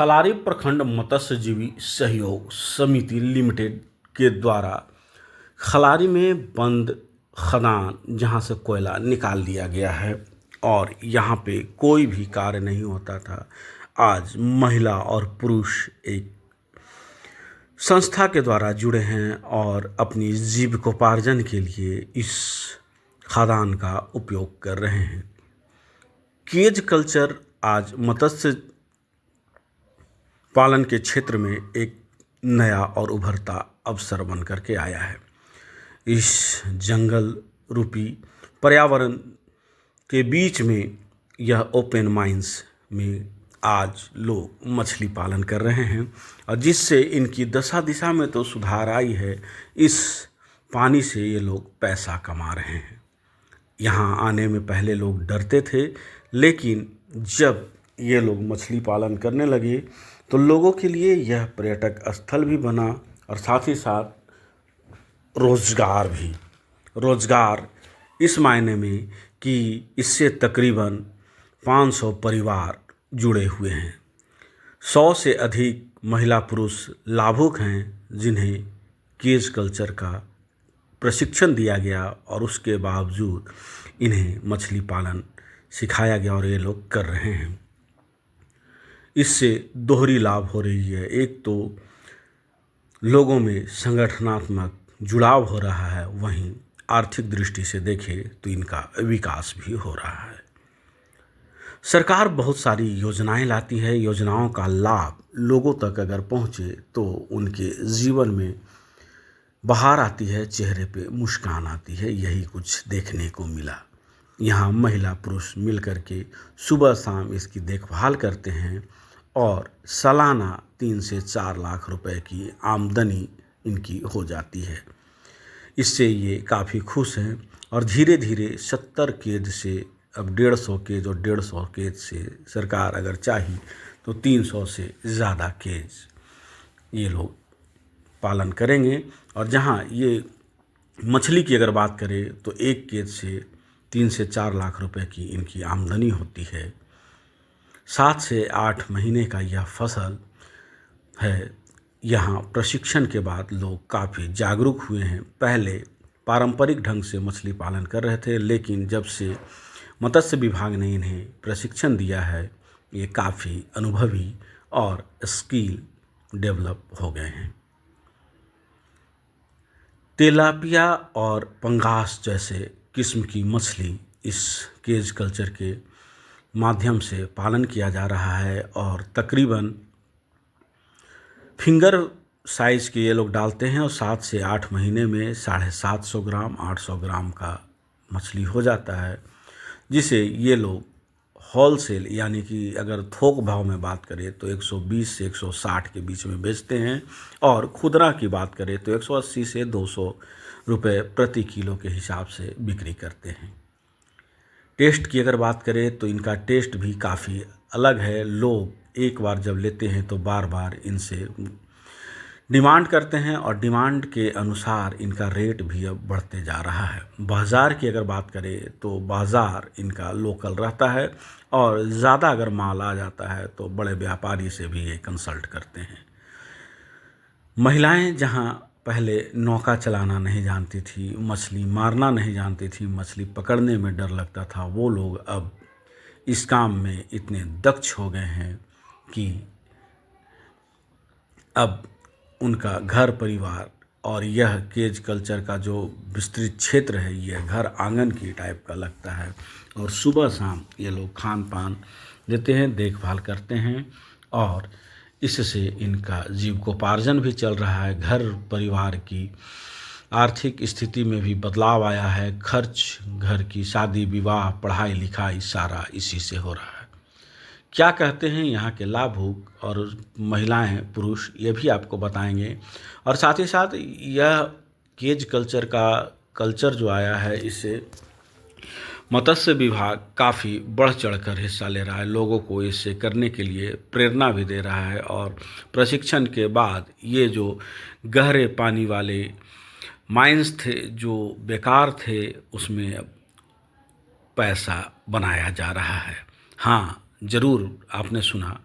खलारी प्रखंड मत्स्यजीवी सहयोग समिति लिमिटेड के द्वारा खलारी में बंद खदान जहां से कोयला निकाल लिया गया है और यहां पे कोई भी कार्य नहीं होता था। आज महिला और पुरुष एक संस्था के द्वारा जुड़े हैं और अपनी जीविकोपार्जन के लिए इस खदान का उपयोग कर रहे हैं। केज कल्चर आज मत्स्य पालन के क्षेत्र में एक नया और उभरता अवसर बन करके आया है। इस जंगल रूपी पर्यावरण के बीच में यह ओपन माइंस में आज लोग मछली पालन कर रहे हैं और जिससे इनकी दशा दिशा में तो सुधार आई है। इस पानी से ये लोग पैसा कमा रहे हैं। यहाँ आने में पहले लोग डरते थे, लेकिन जब ये लोग मछली पालन करने लगे तो लोगों के लिए यह पर्यटक स्थल भी बना और साथ ही साथ रोजगार इस मायने में कि इससे तकरीबन 500 परिवार जुड़े हुए हैं। 100 से अधिक महिला पुरुष लाभुक हैं जिन्हें केज कल्चर का प्रशिक्षण दिया गया और उसके बावजूद इन्हें मछली पालन सिखाया गया और ये लोग कर रहे हैं। इससे दोहरी लाभ हो रही है। एक तो लोगों में संगठनात्मक जुड़ाव हो रहा है, वहीं आर्थिक दृष्टि से देखें तो इनका विकास भी हो रहा है। सरकार बहुत सारी योजनाएं लाती है। योजनाओं का लाभ लोगों तक अगर पहुंचे तो उनके जीवन में बहार आती है, चेहरे पे मुस्कान आती है। यही कुछ देखने को मिला। यहाँ महिला पुरुष मिलकर के सुबह शाम इसकी देखभाल करते हैं और सालाना 3 से 4 लाख रुपए की आमदनी इनकी हो जाती है। इससे ये काफ़ी खुश हैं और धीरे धीरे 70 केज से अब 150 केज और 150 केज से सरकार अगर चाही तो 300 से ज़्यादा केज ये लोग पालन करेंगे। और जहाँ ये मछली की अगर बात करें तो एक केज से 3 से 4 लाख रुपए की इनकी आमदनी होती है। 7 से 8 महीने का यह फसल है। यहाँ प्रशिक्षण के बाद लोग काफ़ी जागरूक हुए हैं। पहले पारंपरिक ढंग से मछली पालन कर रहे थे, लेकिन जब से मत्स्य विभाग ने इन्हें प्रशिक्षण दिया है, ये काफ़ी अनुभवी और स्किल डेवलप हो गए हैं। तेलापिया और पंगास जैसे किस्म की मछली इस केज कल्चर के माध्यम से पालन किया जा रहा है और तकरीबन फिंगर साइज़ के ये लोग डालते हैं और 7 से 8 महीने में 750 ग्राम 800 ग्राम का मछली हो जाता है, जिसे ये लोग होलसेल यानी कि अगर थोक भाव में बात करें तो 120 से 160 के बीच में बेचते हैं और खुदरा की बात करें तो 180 से 200 रुपये प्रति किलो के हिसाब से बिक्री करते हैं। टेस्ट की अगर बात करें तो इनका टेस्ट भी काफ़ी अलग है। लोग एक बार जब लेते हैं तो बार बार इनसे डिमांड करते हैं और डिमांड के अनुसार इनका रेट भी अब बढ़ते जा रहा है। बाज़ार की अगर बात करें तो बाज़ार इनका लोकल रहता है और ज़्यादा अगर माल आ जाता है तो बड़े व्यापारी से भी ये कंसल्ट करते हैं। महिलाएं जहां पहले नौका चलाना नहीं जानती थी, मछली मारना नहीं जानती थी, मछली पकड़ने में डर लगता था, वो लोग अब इस काम में इतने दक्ष हो गए हैं कि अब उनका घर परिवार और यह केज कल्चर का जो विस्तृत क्षेत्र है यह घर आंगन की टाइप का लगता है और सुबह शाम ये लोग खान पान देते हैं, देखभाल करते हैं और इससे इनका जीविकोपार्जन भी चल रहा है। घर परिवार की आर्थिक स्थिति में भी बदलाव आया है। खर्च घर की शादी विवाह पढ़ाई लिखाई सारा इसी से हो रहा है। क्या कहते हैं यहाँ के लाभुक और महिलाएं पुरुष, ये भी आपको बताएंगे। और साथ ही साथ यह केज कल्चर का कल्चर जो आया है, इससे मत्स्य विभाग काफ़ी बढ़ चढ़कर हिस्सा ले रहा है, लोगों को इससे करने के लिए प्रेरणा भी दे रहा है और प्रशिक्षण के बाद ये जो गहरे पानी वाले माइंस थे जो बेकार थे उसमें अब पैसा बनाया जा रहा है। हाँ, ज़रूर आपने सुना,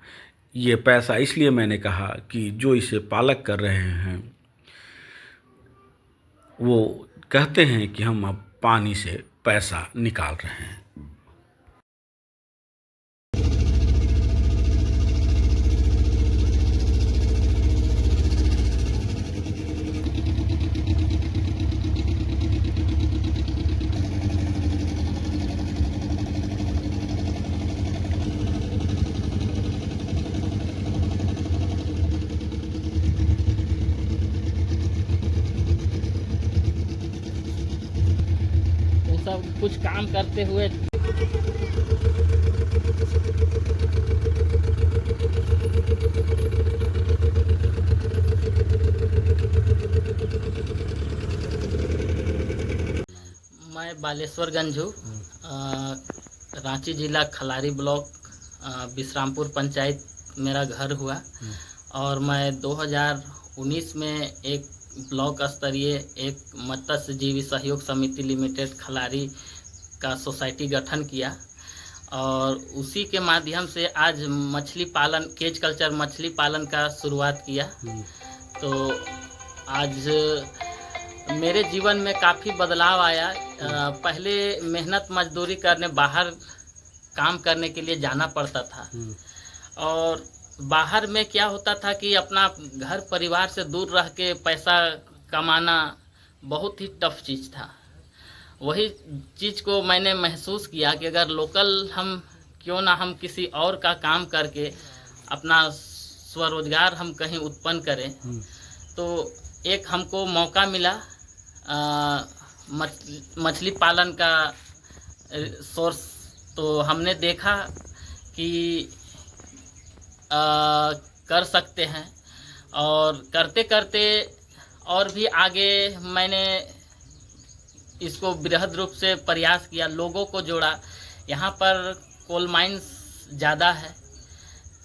ये पैसा इसलिए मैंने कहा कि जो इसे पालक कर रहे हैं वो कहते हैं कि हम अब पानी से पैसा निकाल रहे हैं। वो सब कुछ काम करते हुए मैं बालेश्वर गंजू रांची जिला खलारी ब्लॉक विश्रामपुर पंचायत मेरा घर हुआ और मैं 2019 में एक ब्लॉक स्तरीय एक मत्स्य जीवी सहयोग समिति लिमिटेड खलारी का सोसाइटी गठन किया और उसी के माध्यम से आज मछली पालन केज कल्चर मछली पालन का शुरुआत किया। तो आज मेरे जीवन में काफ़ी बदलाव आया। पहले मेहनत मजदूरी करने बाहर काम करने के लिए जाना पड़ता था और बाहर में क्या होता था कि अपना घर परिवार से दूर रह के पैसा कमाना बहुत ही टफ चीज़ था। वही चीज़ को मैंने महसूस किया कि अगर लोकल हम क्यों ना हम किसी और का काम करके अपना स्वरोजगार हम कहीं उत्पन्न करें। तो एक हमको मौका मिला मछली पालन का सोर्स। तो हमने देखा कि कर सकते हैं और करते करते और भी आगे मैंने इसको बृहद रूप से प्रयास किया, लोगों को जोड़ा। यहाँ पर कोल माइंस ज़्यादा है,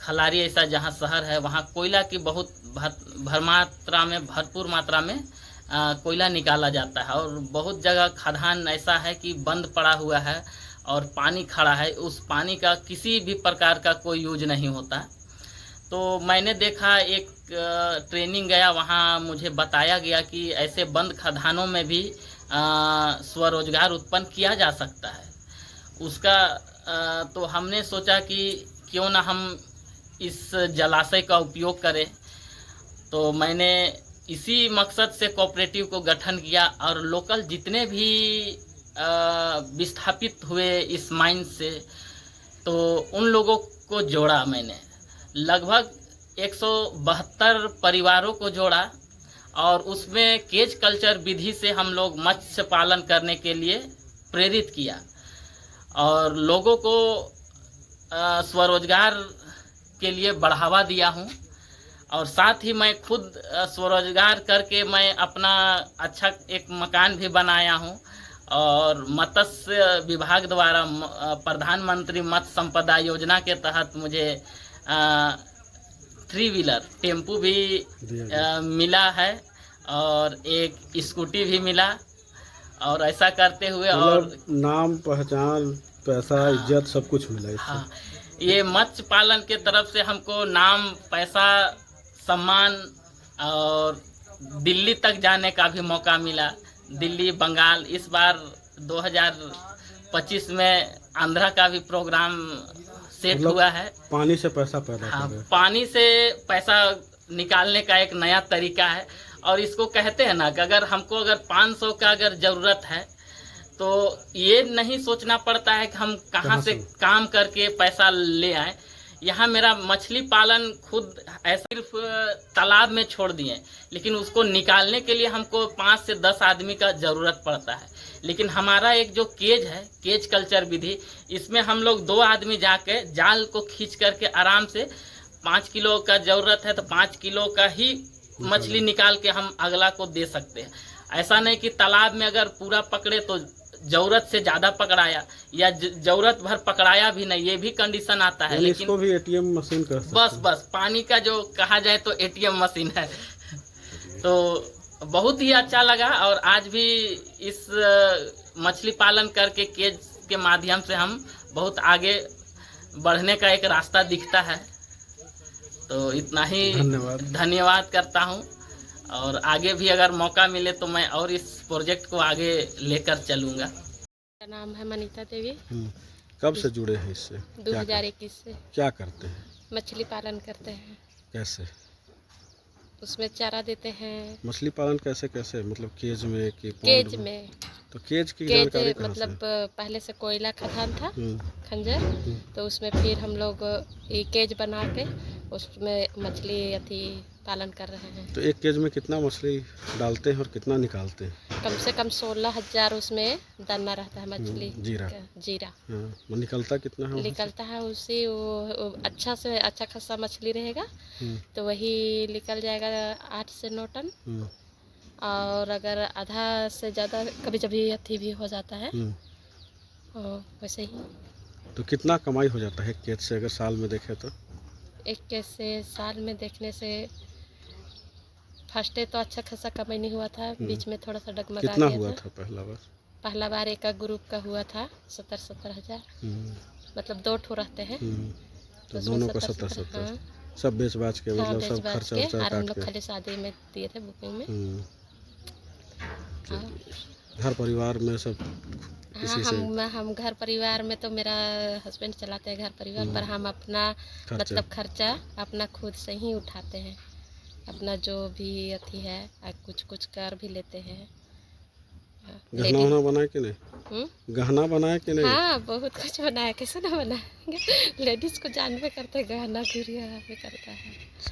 खलारी ऐसा जहाँ शहर है वहाँ कोयला की बहुत भरपूर मात्रा में कोयला निकाला जाता है और बहुत जगह खदान ऐसा है कि बंद पड़ा हुआ है और पानी खड़ा है, उस पानी का किसी भी प्रकार का कोई यूज नहीं होता। तो मैंने देखा एक ट्रेनिंग गया, वहाँ मुझे बताया गया कि ऐसे बंद खदानों में भी स्वरोजगार उत्पन्न किया जा सकता है। उसका तो हमने सोचा कि क्यों ना हम इस जलाशय का उपयोग करें। तो मैंने इसी मकसद से कोऑपरेटिव को गठन किया और लोकल जितने भी विस्थापित हुए इस माइन से, तो उन लोगों को जोड़ा। मैंने लगभग 172 परिवारों को जोड़ा और उसमें केज कल्चर विधि से हम लोग मत्स्य पालन करने के लिए प्रेरित किया और लोगों को स्वरोजगार के लिए बढ़ावा दिया हूँ। और साथ ही मैं खुद स्वरोजगार करके मैं अपना अच्छा एक मकान भी बनाया हूँ और मत्स्य विभाग द्वारा प्रधानमंत्री मत्स्य संपदा योजना के तहत मुझे 3 व्हीलर टेम्पू भी मिला है और एक स्कूटी भी मिला। और ऐसा करते हुए और नाम पहचान पैसा इज्जत सब कुछ मिला इससे। हाँ, ये मत्स्य पालन के तरफ से हमको नाम पैसा सम्मान और दिल्ली तक जाने का भी मौका मिला। दिल्ली बंगाल इस बार 2025 में आंध्रा का भी प्रोग्राम सेट हुआ है। पानी से पैसा पैदा हाँ, कर रहे। पानी से पैसा निकालने का एक नया तरीका है। और इसको कहते हैं ना कि अगर 500 का अगर ज़रूरत है तो ये नहीं सोचना पड़ता है कि हम कहाँ से काम करके पैसा ले आए। यहाँ मेरा मछली पालन खुद ऐसा सिर्फ तालाब में छोड़ दिए, लेकिन उसको निकालने के लिए हमको 5 से 10 आदमी का ज़रूरत पड़ता है। लेकिन हमारा एक जो केज है, केज कल्चर विधि, इसमें हम लोग 2 आदमी जाके जाल को खींच करके आराम से 5 किलो का ज़रूरत है तो 5 किलो का ही मछली निकाल के हम अगला को दे सकते हैं। ऐसा नहीं कि तालाब में अगर पूरा पकड़े तो ज़रूरत से ज़्यादा पकड़ाया या ज़रूरत भर पकड़ाया भी नहीं, ये भी कंडीशन आता है। लेकिन इसको भी एटीएम मशीन कर सकते हैं। बस पानी का जो कहा जाए तो एटीएम मशीन है। तो बहुत ही अच्छा लगा और आज भी इस मछली पालन करके केज के माध्यम से हम बहुत आगे बढ़ने का एक रास्ता दिखता है। तो इतना ही धन्यवाद। धन्यवाद करता हूँ। और आगे भी अगर मौका मिले तो मैं और इस प्रोजेक्ट को आगे लेकर चलूँगा। मेरा नाम है मनीता देवी। कब से जुड़े हैं इससे? 2021 से क्या करते हैं? मछली पालन करते हैं। कैसे? उसमें चारा देते हैं। मछली पालन कैसे कैसे, मतलब केज में कि केज पॉन्ड में? तो केज की केज जानकारी कहाँ मतलब से? पहले से कोयला खदान था, हम्म, खंजर, तो उसमें फिर हम लोग ये केज बना के उसमें मछली अथी पालन कर रहे हैं। तो एक केज में कितना मछली डालते हैं और कितना निकालते हैं? कम से कम 16,000 उसमें दाना रहता है मछली जीरा। का। जीरा हाँ, वो निकलता कितना है वहाँ से? निकलता है उसी वो अच्छा से अच्छा खासा मछली रहेगा तो वही निकल जाएगा 8 से 9 टन। हम्म, और अगर आधा से ज़्यादा कभी कभी अथी भी हो जाता है। और वैसे ही तो कितना कमाई हो जाता है केज से अगर साल में देखें तो? एक केज से साल में देखने से फर्स्ट डे तो अच्छा खासा कमाई नहीं हुआ था, बीच में थोड़ा सा डगमगा कितना गया हुआ था। था पहला बार? पहला बार एक ग्रुप का हुआ था 70-70 हज़ार। मतलब 2 ठो रहते हैं तो उसमें दोनों का 70-70। 70-70 हाँ, सब बेच बाच के, हाँ, मतलब बेच सब बाच खर्चा के। वर्चा और हम काट लोग के। खाली शादी में दिए थे बुकिंग में। हाँ, घर परिवार में सब हाँ, इसी से हम घर परिवार में तो मेरा हस्बैंड चलाते हैं घर परिवार, पर हम अपना मतलब खर्चा अपना खुद से ही उठाते हैं। अपना जो भी अथी है कुछ कुछ कर भी लेते हैं। गहना वहना बनाए कि नहीं? गहना बनाए कि नहीं? हाँ, बहुत कुछ बनाया, कैसे ना बनाएंगे। लेडीज़ को जानबे करते हैं, गहना गुड़िया भी करता है।